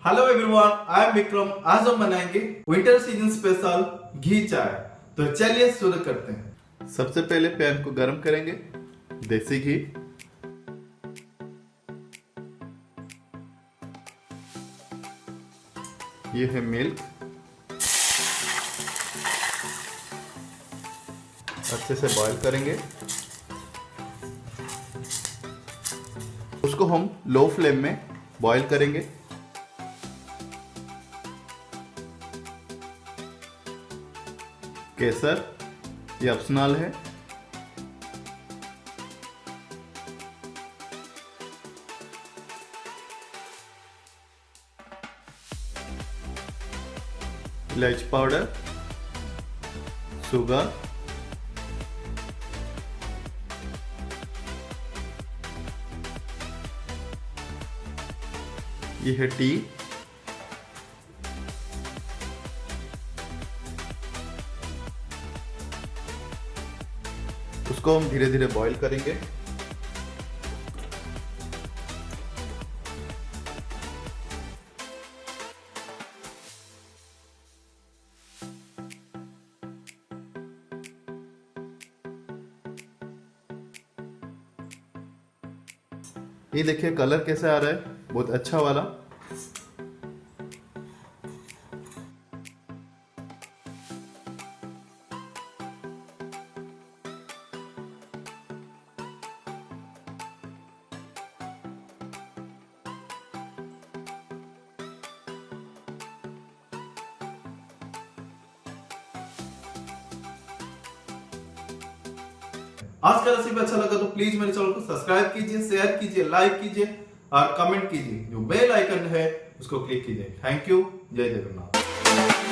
Hello everyone, I am Vikram. आज हम बनाएंगे विंटर सीजन स्पेशल घी चाय। तो चलिए शुरू करते हैं। सबसे पहले पैन को गर्म करेंगे। देसी घी, ये है मिल्क, अच्छे से बॉईल करेंगे। उसको हम लो फ्लेम में बॉईल करेंगे। केसर, ये ऑप्शनल है। इलायची पाउडर, शुगर, ये है टी, उसको हम धीरे धीरे बॉईल करेंगे। ये देखिए कलर कैसे आ रहा है, बहुत अच्छा वाला। आज का रेसिपी अच्छा लगा तो प्लीज मेरे चैनल को सब्सक्राइब कीजिए, शेयर कीजिए, लाइक कीजिए और कमेंट कीजिए। जो बेल आइकन है उसको क्लिक कीजिए। Thank you. जय जगन्नाथ।